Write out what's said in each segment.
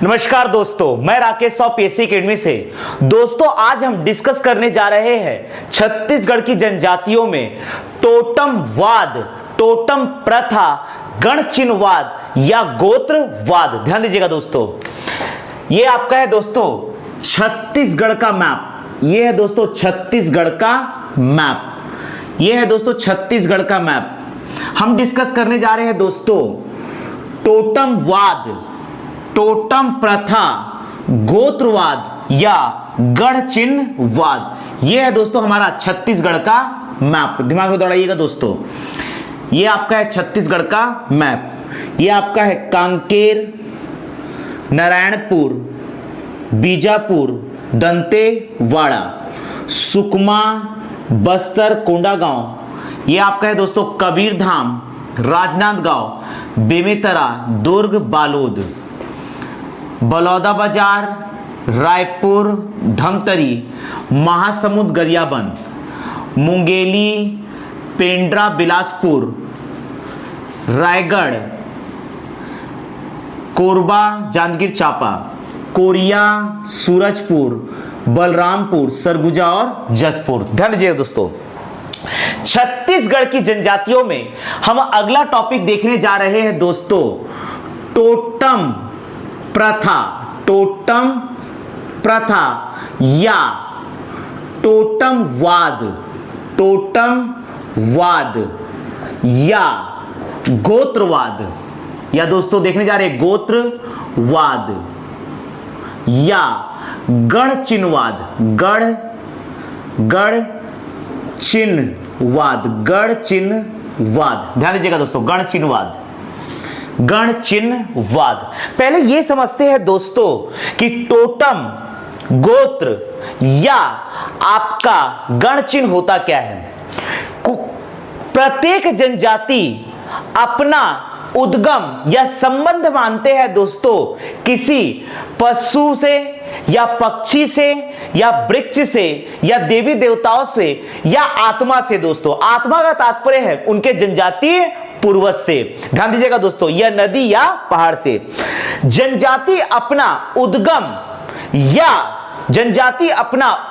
नमस्कार दोस्तों, मैं राकेश साव पीएससी अकेडमी से। दोस्तों आज हम डिस्कस करने जा रहे हैं छत्तीसगढ़ की जनजातियों में टोटमवाद, टोटम प्रथा, गण चिन्हवाद या गोत्रवाद। ध्यान दीजिएगा दोस्तों, ये आपका है दोस्तों छत्तीसगढ़ का मैप। ये है दोस्तों छत्तीसगढ़ का मैप। ये है दोस्तों छत्तीसगढ़ का मैप। हम डिस्कस करने जा रहे हैं दोस्तों टोटमवाद, टोटम प्रथा, गोत्रवाद या गढ़ चिन्हवाद। यह है दोस्तों हमारा छत्तीसगढ़ का मैप। दिमाग में दौड़ाइएगा दोस्तों, यह आपका है छत्तीसगढ़ का मैप। यह आपका है कांकेर, नारायणपुर, बीजापुर, दंतेवाड़ा, सुकमा, बस्तर, कोंडागांव। यह आपका है दोस्तों कबीरधाम, राजनांदगांव, बेमेतरा, दुर्ग, बालोद, बलौदाबाजार, रायपुर, धमतरी, महासमुंद, गरियाबंद, मुंगेली, पेंड्रा, बिलासपुर, रायगढ़, कोरबा, जांजगीर चांपा, कोरिया, सूरजपुर, बलरामपुर, सरगुजा और जसपुर। ध्यान दीजिएगा दोस्तों, छत्तीसगढ़ की जनजातियों में हम अगला टॉपिक देखने जा रहे हैं दोस्तों टोटम प्रथा, टोटम प्रथा या टोटमवाद, टोटमवाद या गोत्रवाद। या दोस्तों देखने जा रहे हैं गोत्रवाद या गढ़ चिन्हवाद, गढ़ चिन्हवाद, गढ़ चिन्हवाद। ध्यान दीजिएगा दोस्तों, गढ़ चिन्हवाद, गण चिन्हवाद। पहले यह समझते हैं दोस्तों कि टोटम, गोत्र या आपका गण चिन्ह होता क्या है। प्रत्येक जनजाति अपना उद्गम या संबंध मानते हैं दोस्तों किसी पशु से या पक्षी से या वृक्ष से या देवी देवताओं से या आत्मा से। दोस्तों आत्मा का तात्पर्य है उनके जनजातीय पूर्वज से। ध्यान दीजिएगा दोस्तों, यह नदी या पहाड़ से। जनजाति अपना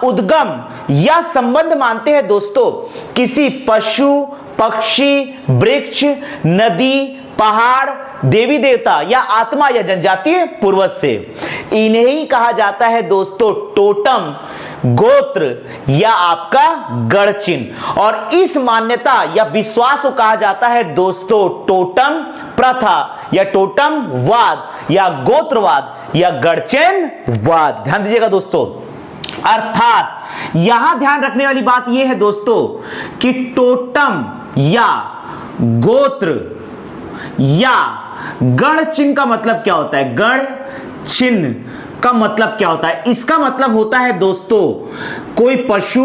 उद्गम या संबंध मानते हैं दोस्तों किसी पशु, पक्षी, वृक्ष, नदी, पहाड़, देवी देवता या आत्मा या जनजातीय पूर्वज से। इन्हें ही कहा जाता है दोस्तों टोटम, गोत्र या आपका गढ़ चिन्ह। और इस मान्यता या विश्वास को कहा जाता है दोस्तों टोटम प्रथा या टोटमवाद या गोत्रवाद या गढ़ चिन्हवाद। ध्यान दीजिएगा दोस्तों, अर्थात यहां ध्यान रखने वाली बात यह है दोस्तों कि टोटम या गोत्र या गढ़ चिन्ह का मतलब क्या होता है। गढ़ चिन्ह का मतलब क्या होता है? इसका मतलब होता है दोस्तों कोई पशु,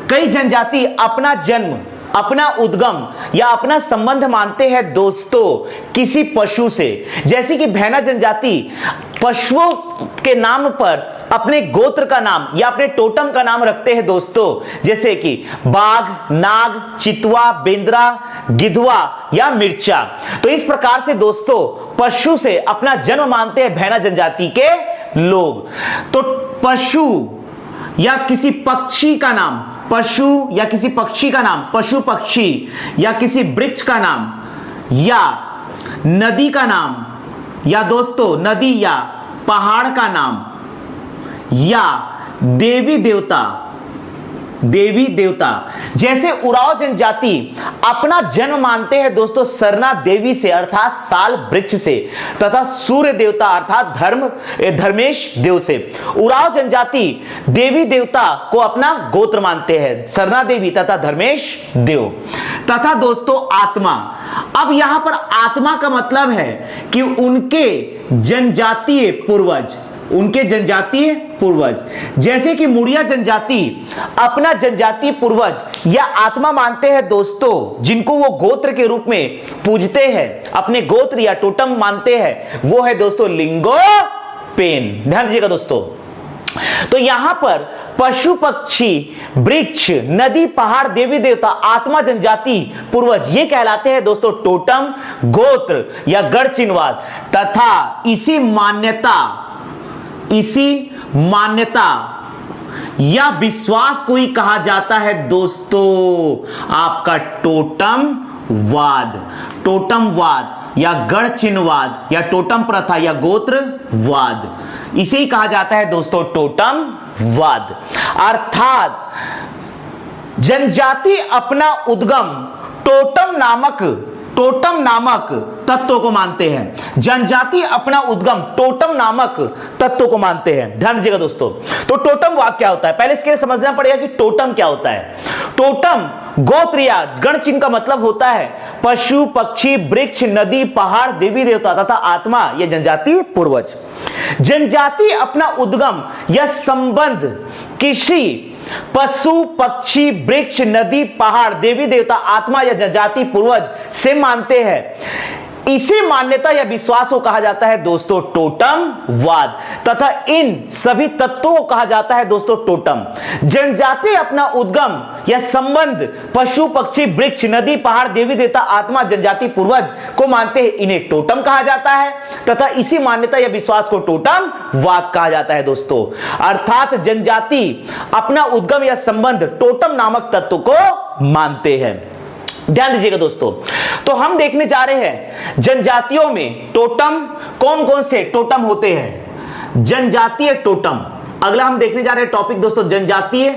कई जनजाति अपना जन्म, अपना उद्गम या अपना संबंध मानते हैं दोस्तों किसी पशु से। जैसे कि भैना जनजाति पशुओं के नाम पर अपने गोत्र का नाम या अपने टोटम का नाम रखते हैं दोस्तों, जैसे कि बाघ, नाग, चितवा, बेंद्रा, गिधवा या मिर्चा। तो इस प्रकार से दोस्तों पशु से अपना जन्म मानते हैं भैना जनजाति के लोग। तो पशु या किसी पक्षी का नाम, पशु या किसी पक्षी का नाम, पशु पक्षी या किसी वृक्ष का नाम या नदी का नाम या दोस्तों नदी या पहाड़ का नाम या देवी देवता जैसे उराव जनजाति अपना जन्म मानते हैं दोस्तों सरना देवी से अर्थात साल वृक्ष से, तथा सूर्य देवता अर्थात धर्मेश देव से। उराव जनजाति देवी देवता को अपना गोत्र मानते हैं, सरना देवी तथा धर्मेश देव। तथा दोस्तों आत्मा, अब यहां पर आत्मा का मतलब है कि उनके जनजातीय पूर्वज, उनके जनजातीय पूर्वज। जैसे कि मुड़िया जनजाति अपना जनजातीय पूर्वज या आत्मा मानते हैं दोस्तों जिनको वो गोत्र के रूप में पूजते हैं, अपने गोत्र या टोटम मानते हैं, वो है दोस्तों लिंगो पेन। ध्यान दीजिएगा दोस्तों, तो यहां पर पशु पक्षी वृक्ष नदी पहाड़ देवी देवता आत्मा जनजाति पूर्वज ये कहलाते हैं दोस्तों टोटम गोत्र या गढ़ चिन्हवाद तथा इसी मान्यता या विश्वास को ही कहा जाता है दोस्तों आपका टोटमवाद या गढ़ चिन्हवाद या टोटम प्रथा या गोत्रवाद इसे ही कहा जाता है दोस्तों टोटमवाद। अर्थात जनजाति अपना उद्गम टोटम नामक तत्व को मानते हैं। जनजाति अपना उद्गम टोटम नामक तत्व को मानते हैं। ध्यान दीजिएगा दोस्तों। तो टोटमवाद क्या होता है पहले इसके लिए समझना पड़ेगा कि टोटम क्या होता है। टोटम गोत्र या गण चिन्ह का मतलब होता है पशु पक्षी वृक्ष नदी पहाड़ देवी देवता तथा आत्मा या जनजाति पूर्वज। जनजाति अपना उद्गम या संबंध किसी पशु पक्षी वृक्ष नदी पहाड़ देवी देवता आत्मा या जनजाति पूर्वज से मानते हैं। इसी मान्यता या विश्वास को कहा जाता है दोस्तों टोटमवाद तथा इन सभी तत्वों को कहा जाता है दोस्तों टोटम। जनजाति अपना उद्गम या संबंध पशु पक्षी वृक्ष नदी पहाड़ देवी देवता आत्मा जनजाति पूर्वज को मानते हैं इन्हें टोटम कहा जाता है तथा इसी मान्यता या विश्वास को टोटमवाद कहा जाता है दोस्तों। अर्थात जनजाति अपना उद्गम या संबंध टोटम नामक तत्व को मानते हैं। ध्यान दीजिएगा दोस्तों। तो हम देखने जा रहे हैं जनजातियों में टोटम कौन कौन से टोटम होते हैं। जनजातीय टोटम अगला हम देखने जा रहे हैं टॉपिक दोस्तों जनजातीय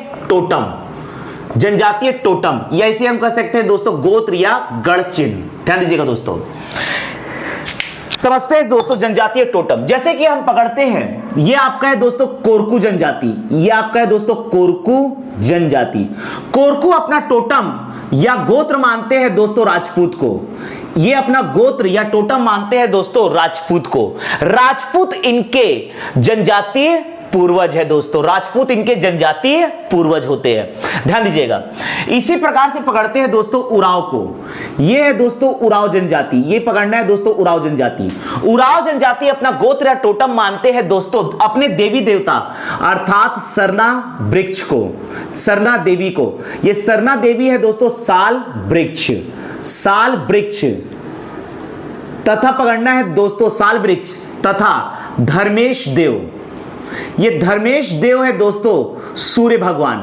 टोटम या इसे हम कह सकते हैं दोस्तों गोत्र या गढ़ चिन्ह। ध्यान दीजिएगा दोस्तों। समझते हैं दोस्तों जनजातीय टोटम जैसे कि हम पकड़ते हैं ये आपका है दोस्तों कोरकू जनजाति। ये आपका है दोस्तों कोरकू जनजाति। कोरकू अपना टोटम या गोत्र मानते हैं दोस्तों राजपूत को। ये अपना गोत्र या टोटम मानते हैं दोस्तों राजपूत को। राजपूत इनके जनजातीय पूर्वज है दोस्तों। राजपूत इनके जनजातीय पूर्वज होते हैं। ध्यान दीजिएगा। इसी प्रकार से पकड़ते हैं दोस्तों उराव को। ये है दोस्तों उराव जनजाति। ये पकड़ना है दोस्तों उराव जनजाति। उराव जनजाति अपना गोत्र या टोटम मानते हैं दोस्तों अपने देवी देवता अर्थात सरना वृक्ष को, सरना देवी को। ये सरना देवी है दोस्तों साल वृक्ष तथा पकड़ना है दोस्तों साल वृक्ष तथा धर्मेश देव। ये धर्मेश देव है दोस्तों सूर्य भगवान।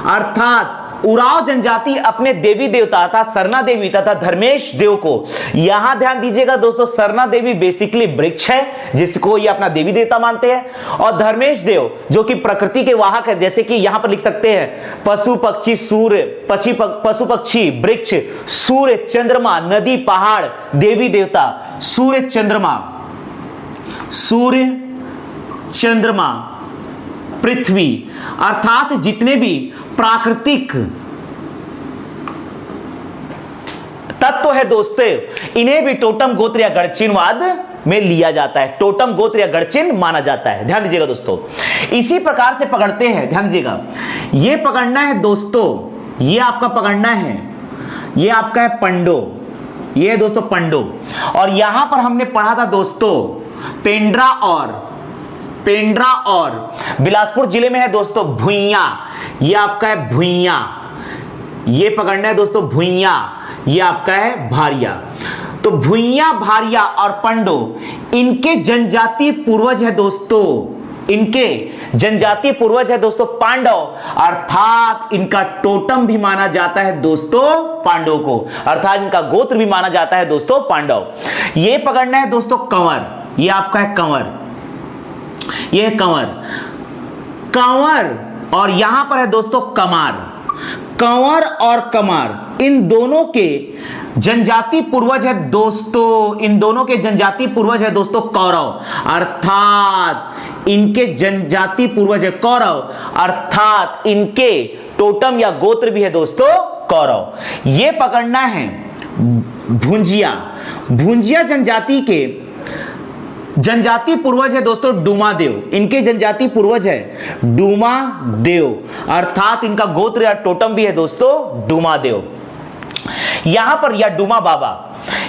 अर्थात उराव जनजाति अपने देवी देवता तथा सरना देवी तथा धर्मेश देव को यहां ध्यान दीजिएगा दोस्तों सरना देवी बेसिकली वृक्ष है जिसको ये अपना देवी देवता मानते हैं और धर्मेश देव जो कि प्रकृति के वाहक है जैसे कि यहां पर लिख सकते हैं पशु पक्षी सूर्य पशु पक्षी वृक्ष सूर्य चंद्रमा नदी पहाड़ देवी देवता सूर्य चंद्रमा पृथ्वी अर्थात जितने भी प्राकृतिक तत्व है दोस्तों इन्हें भी टोटम गोत्र या गढ़चिन्हवाद में लिया जाता है। टोटम गोत्र या गढ़चिन्ह माना जाता है। ध्यान दीजिएगा दोस्तों। इसी प्रकार से पकड़ते हैं। ध्यान दीजिएगा। ये पकड़ना है दोस्तों ये आपका पकड़ना है ये आपका है पंडो। ये है दोस्तों पंडो और यहां पर हमने पढ़ा था दोस्तों पेंड्रा और बिलासपुर जिले में है दोस्तों भुइया। ये आपका है भुइया। ये पकड़ना है दोस्तों भुइया। ये आपका है भारिया। तो भुइया भारिया और पंडो इनके जनजाति पूर्वज है दोस्तों। इनके जनजाति पूर्वज है दोस्तों पांडव अर्थात इनका टोटम भी माना जाता है दोस्तों पांडव को। अर्थात इनका गोत्र भी माना जाता है दोस्तों पांडव। ये पकड़ना है दोस्तों कंवर। ये आपका है कंवर। ये है कंवर और यहां पर है दोस्तों कमार। कंवर और कमार इन दोनों के जनजाति पूर्वज है दोस्तों। इन दोनों के जनजाति पूर्वज है दोस्तों कौरव अर्थात इनके जनजाति पूर्वज है कौरव अर्थात इनके टोटम या गोत्र भी है दोस्तों कौरव। ये पकड़ना है भुंजिया जनजाति के जनजाति पूर्वज है दोस्तों डूमा देव। इनके जनजाति पूर्वज है डूमा देव अर्थात इनका गोत्र या टोटम भी है दोस्तों डूमा देव। यहां पर या डूमा बाबा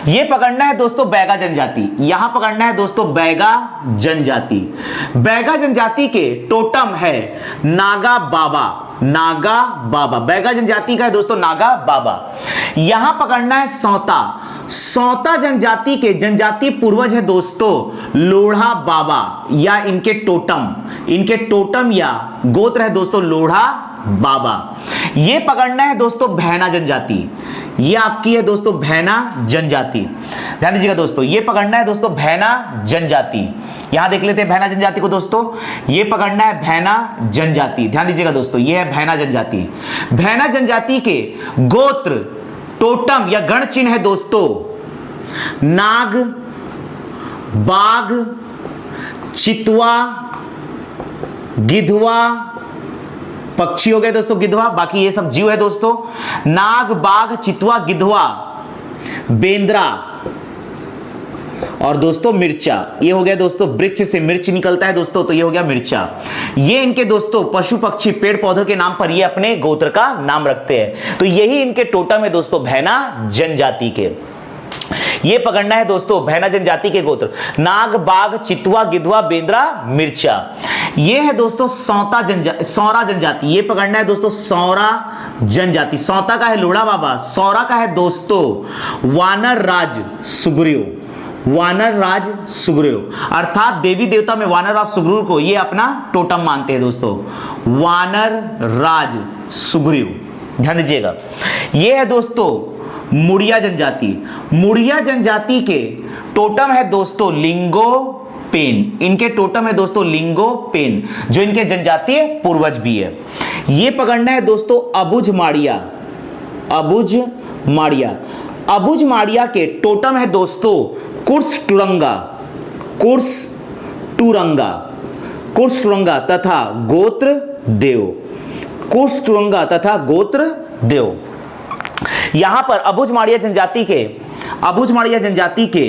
ये पकड़ना है दोस्तों बैगा जनजाति, यहां पकड़ना है दोस्तों बैगा जनजाति। बैगा जनजाति के टोटम है नागा बाबा, नागा बाबा, बैगा जनजाति का है दोस्तों नागा बाबा। यहां पकड़ना है सौता, सौता जनजाति के जनजाति पूर्वज है दोस्तों लोढ़ा बाबा या इनके टोटम या गोत्र है दोस्तों लोढ़ा बाबा। ये पकड़ना है दोस्तों भैना जनजाति, ये आपकी है दोस्तों भैना जनजाति। ध्यान दीजिएगा दोस्तों, ये पकड़ना है दोस्तों भैना जनजाति। यहां देख लेते हैं भैना जनजाति को दोस्तों, ये पकड़ना है भैना जनजाति। ध्यान दीजिएगा दोस्तों, ये है भैना जनजाति। भैना जनजाति के गोत्र टोटम या गण चिन्ह है दोस्तों नाग, बाघ, चितवा, गिधवा, पक्षी हो गए दोस्तों गिधवा, बाकी ये सब जीव है दोस्तों। नाग, बाघ, चितवा, गिधवा, बेंद्रा और दोस्तों मिर्चा। ये हो गया दोस्तों, वृक्ष से मिर्च निकलता है दोस्तों, तो ये हो गया मिर्चा। ये इनके दोस्तों पशु पक्षी पेड़ पौधों के नाम पर ये अपने गोत्र का नाम रखते हैं। तो यही इनके टोटम है दोस्तों भैना जनजाति के। ये पकड़ना है दोस्तों भैना जनजाति के गोत्र नाग, बाघ, चितवा, गिधवा, बेंद्रा, मिर्चा। ये है दोस्तों सौरा जनजाति, ये पकड़ना है दोस्तों सौरा जनजाति। सौता का है लोढ़ा बाबा, सौरा का है दोस्तों वानर राज सुग्रीव, वानर राज सुग्रीव, अर्थात देवी देवता में वानर राज सुग्रीव को ये अपना टोटम मानते हैं दोस्तों, वानर राज सुग्रीव। ध्यान दीजिएगा, ये है दोस्तों मुड़िया जनजाति। मुड़िया जनजाति के टोटम है दोस्तों लिंगो पेन, इनके टोटम है दोस्तों लिंगो पेन, जो इनके जनजातीय पूर्वज भी है। ये पकड़ना है दोस्तों अबुझ माड़िया, अबुझ माड़िया। अबुझ माड़िया के टोटम है दोस्तों कुर्स टुरंगा, कुर्स टुरंगा, कुर्स टुरंगा तथा गोत्र देव, कुर्स टुरंगा तथा गोत्र देव। यहां पर अबुझ माड़िया जनजाति के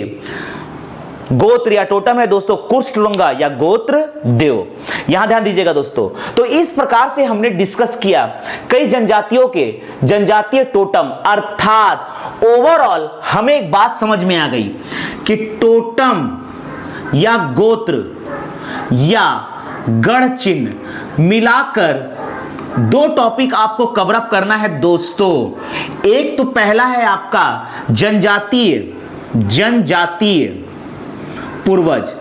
गोत्र या टोटम है दोस्तों कुर्सटुरंगा या गोत्र देव। यहां ध्यान दीजिएगा दोस्तों। तो इस प्रकार से हमने डिस्कस किया कई जनजातियों के जनजातीय टोटम, अर्थात ओवरऑल हमें एक बात समझ में आ गई कि टोटम या गोत्र या गण चिन्ह मिलाकर दो टॉपिक आपको कवर अप करना है दोस्तों। एक तो पहला है आपका जनजातीय पूर्वज,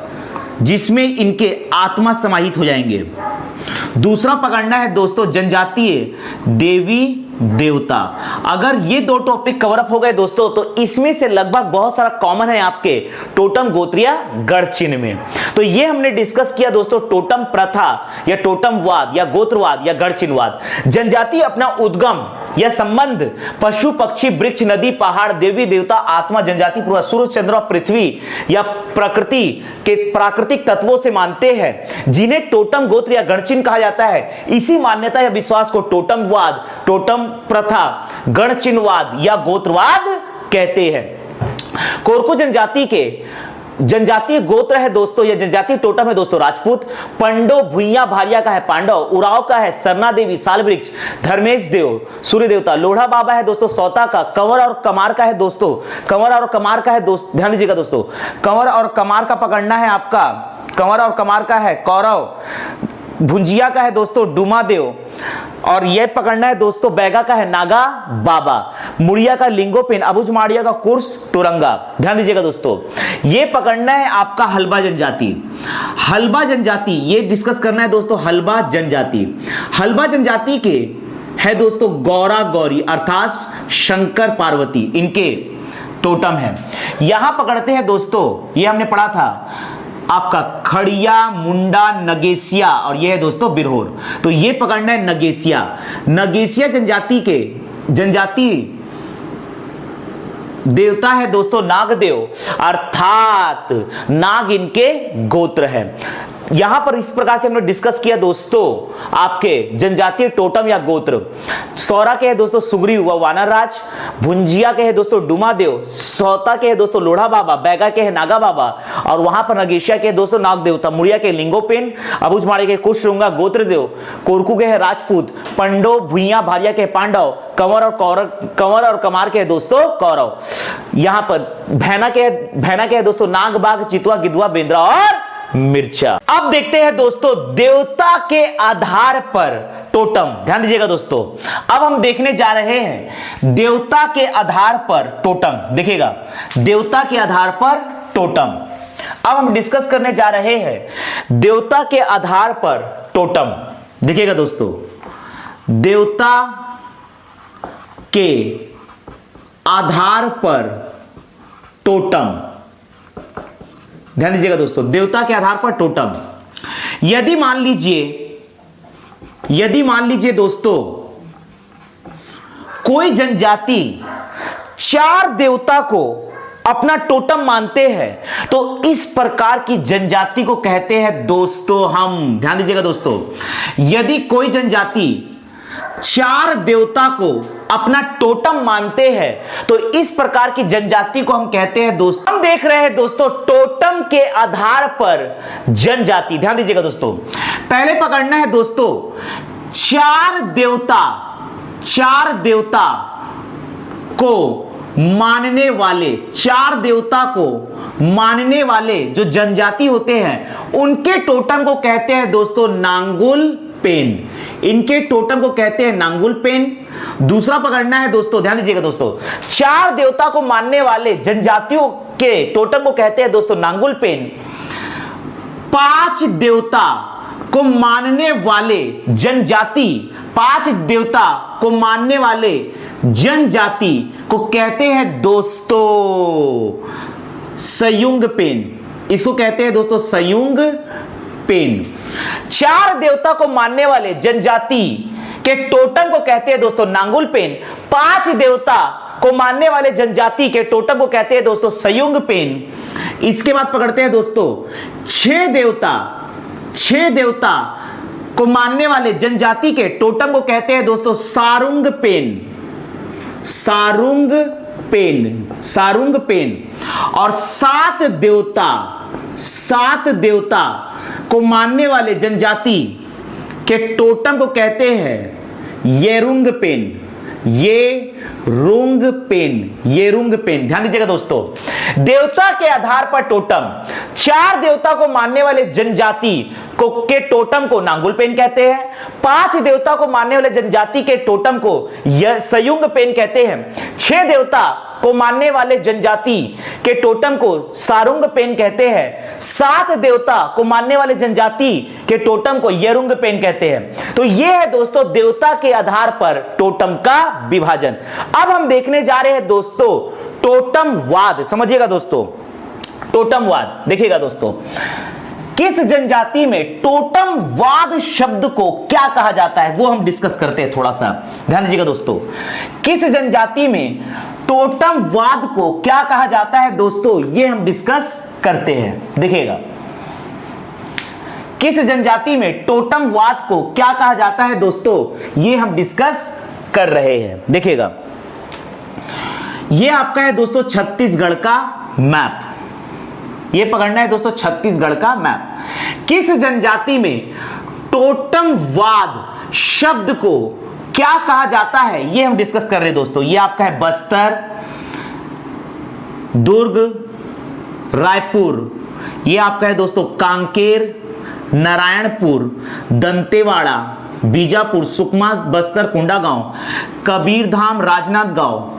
जिसमें इनके आत्मा समाहित हो जाएंगे। दूसरा पकड़ना है दोस्तों जनजातीय देवी देवता। अगर ये दो टॉपिक कवर अप हो गए दोस्तों, तो इसमें से लगभग बहुत सारा कॉमन है आपके टोटम गोत्रिया गढ़ चिन्ह में। तो ये हमने डिस्कस किया दोस्तों टोटम प्रथा या टोटमवाद या गोत्रवाद या गढ़ चिन्हवाद। जनजाति अपना उद्गम या संबंध पशु पक्षी वृक्ष नदी पहाड़ देवी देवता आत्मा जनजाति पूर्वज सूर्य चंद्र और पृथ्वी या प्रकृति के प्राकृतिक तत्वों से मानते हैं, जिन्हें टोटम गोत्र या गढ़ चिन्ह कहा जाता है। इसी मान्यता या विश्वास को टोटमवाद, टोटम प्रथा, गण चिन्हवाद या गोत्रवाद कहते हैं। कोरकू जनजाति के जनजातीय गोत्र है दोस्तों या जनजातीय टोटम है दोस्तों राजपूत। पंडो भुइया भारिया का है पांडव, उराव का है सरना देवी साल वृक्ष, धर्मेश देव सूर्य देवता, लोढ़ा बाबा है दोस्तों सौता का, कंवर और कमार का है दोस्तों, कंवर और कमार का है दोस्त, ध्यान दीजिएगा दोस्तों, कंवर और कमार का पकड़ना है आपका, कंवर और कमार का है कौरव, भुंजिया का है दोस्तों डुमा देव, और यह पकड़ना है दोस्तों बैगा का है नागा बाबा, मुड़िया का लिंगोपेन, अबुझ माड़िया का कुर्स टुरंगा। ध्यान दीजिएगा दोस्तों, यह पकड़ना है आपका हलबा जनजाति। हलबा जनजाति ये डिस्कस करना है दोस्तों, हलबा जनजाति। हलबा जनजाति के है दोस्तों गौरा गौरी अर्थात शंकर पार्वती, इनके टोटम है। यहां पकड़ते हैं दोस्तों, ये हमने पढ़ा था आपका खड़िया मुंडा नगेसिया, और ये है दोस्तों बिरहोर। तो ये पकड़ना है नगेसिया। नगेसिया जनजाति के जनजाति देवता है दोस्तों नागदेव, अर्थात नाग इनके गोत्र है। यहां पर इस प्रकार से हमने डिस्कस किया दोस्तों आपके जनजातीय टोटम या गोत्र। सौरा के है दोस्तों सुग्रीव व वानर राज, भुंजिया के है दोस्तों डुमा देव, सौता के है दोस्तों लोढ़ा बाबा, बैगा के है नागा बाबा, और वहां पर नगेशिया के दोस्तों नाग देवता, मुड़िया के लिंगोपेन, अबुझमाड़ी के कुशरुंगा गोत्र देव, कोरकू के है राजपूत, पंडो भुइया भारिया के पांडव, कंवर और कमार के है दोस्तों कौरव। यहां पर भैना के है दोस्तों नाग बाघ चितवा गिद्धवा बेंद्रा और मिर्चा। अब देखते हैं दोस्तों देवता के आधार पर टोटम। ध्यान दीजिएगा दोस्तों, अब हम देखने जा रहे हैं देवता के आधार पर टोटम। देखिएगा देवता के आधार पर टोटम। अब हम डिस्कस करने जा रहे हैं देवता के आधार पर टोटम। देखिएगा दोस्तों, देवता के आधार पर टोटम। ध्यान दीजिएगा दोस्तों, देवता के आधार पर टोटम। यदि मान लीजिए दोस्तों कोई जनजाति 4 देवता को अपना टोटम मानते हैं तो इस प्रकार की जनजाति को कहते हैं दोस्तों हम। ध्यान दीजिएगा दोस्तों, यदि कोई जनजाति 4 देवता को अपना टोटम मानते हैं तो इस प्रकार की जनजाति को हम कहते हैं दोस्तों। हम देख रहे हैं दोस्तों टोटम के आधार पर जनजाति। ध्यान दीजिएगा दोस्तों, पहले पकड़ना है दोस्तों 4 देवता को मानने वाले, 4 देवता को मानने वाले जो जनजाति होते हैं उनके टोटम को कहते हैं दोस्तों नांगुल पेन। इनके टोटम को कहते हैं नांगुल पेन। दूसरा पकड़ना है दोस्तों, ध्यान दीजिएगा दोस्तों, 4 देवता को मानने वाले जनजातियों के टोटम को कहते हैं दोस्तों नांगुल पेन। 5 देवता को मानने वाले जनजाति, 5 देवता को मानने वाले जनजाति को कहते हैं दोस्तों संयुग पेन। इसको कहते हैं दोस्तों संयुग पेन। 4 देवता को मानने वाले जनजाति के टोटम को कहते हैं दोस्तों नांगुल पेन। 5 देवता को मानने वाले जनजाति के टोटम को कहते हैं दोस्तों संयुग पेन। इसके बाद पकड़ते हैं दोस्तों 6 देवता को मानने वाले जनजाति के टोटम को कहते हैं दोस्तों सारुंग पेन। और 7 देवता को मानने वाले जनजाति के टोटम को कहते हैं येरुंग पेन। ध्यान दीजिएगा दोस्तों, देवता के आधार पर टोटम 4 देवता को मानने वाले जनजाति को के टोटम को नांगुल पेन कहते हैं। 5 देवता को मानने वाले जनजाति के टोटम को संयुग पेन कहते हैं। 6 देवता को मानने वाले जनजाति के टोटम को सारुंग पेन कहते हैं। 7 देवता को मानने वाले जनजाति के टोटम को येरुंग पेन कहते हैं। तो यह है दोस्तों देवता के आधार पर टोटम का विभाजन। अब हम देखने जा रहे हैं दोस्तों टोटमवाद। समझिएगा दोस्तों, टोटमवाद देखिएगा दोस्तों, किस जनजाति में टोटमवाद शब्द को क्या कहा जाता है वो हम डिस्कस करते हैं थोड़ा सा। ध्यान दीजिएगा दोस्तों, किस जनजाति में टोटमवाद को क्या कहा जाता है दोस्तों, ये हम डिस्कस करते हैं। देखिएगा, किस जनजाति में टोटमवाद को क्या कहा जाता है दोस्तों, ये हम डिस्कस कर रहे हैं। देखिएगा, ये आपका है दोस्तों छत्तीसगढ़ का मैप। ये पकड़ना है दोस्तों छत्तीसगढ़ का मैप। किस जनजाति में टोटमवाद शब्द को क्या कहा जाता है ये हम डिस्कस कर रहे हैं दोस्तों। ये आपका है बस्तर, दुर्ग, रायपुर। ये आपका है दोस्तों कांकेर, नारायणपुर, दंतेवाड़ा, बीजापुर, सुकमा, बस्तर, कोंडागांव, कबीरधाम, राजनांदगांव।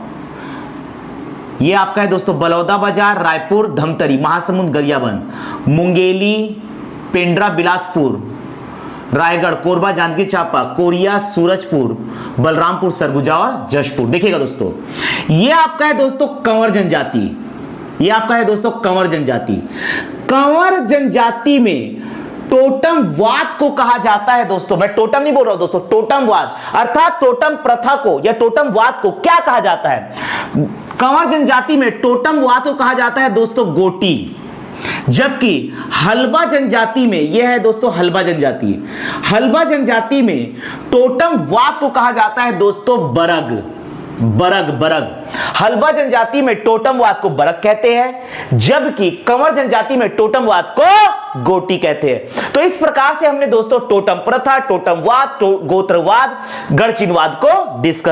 ये आपका है दोस्तों बलौदा बाजार, रायपुर, धमतरी, महासमुंद, गरियाबंद, मुंगेली, पेंड्रा, बिलासपुर, रायगढ़, कोरबा, जांजगीर चांपा, कोरिया, सूरजपुर, बलरामपुर, सरगुजा और जशपुर। देखिएगा दोस्तों, ये आपका है दोस्तों कंवर जनजाति। ये आपका है दोस्तों कंवर जनजाति। कंवर जनजाति में टोटमवाद को कहा जाता है दोस्तों, मैं टोटम नहीं बोल रहा हूं दोस्तों, टोटमवाद अर्थात टोटम प्रथा को या टोटमवाद को क्या कहा जाता है। कंवर जनजाति में टोटमवाद को कहा जाता है दोस्तों गोटी। जबकि हल्बा जनजाति में, यह है दोस्तों हल्बा जनजाति, हल्बा जनजाति में टोटम वाद को कहा जाता है दोस्तों बरग। बरग, बरग। हल्बा जनजाति में टोटमवाद को बरग कहते हैं, जबकि कंवर जनजाति में टोटमवाद को गोटी कहते हैं। तो इस प्रकार से हमने दोस्तों टोटम प्रथा, टोटमवाद, गोत्रवाद, गढ़चिनवाद को डिस्कस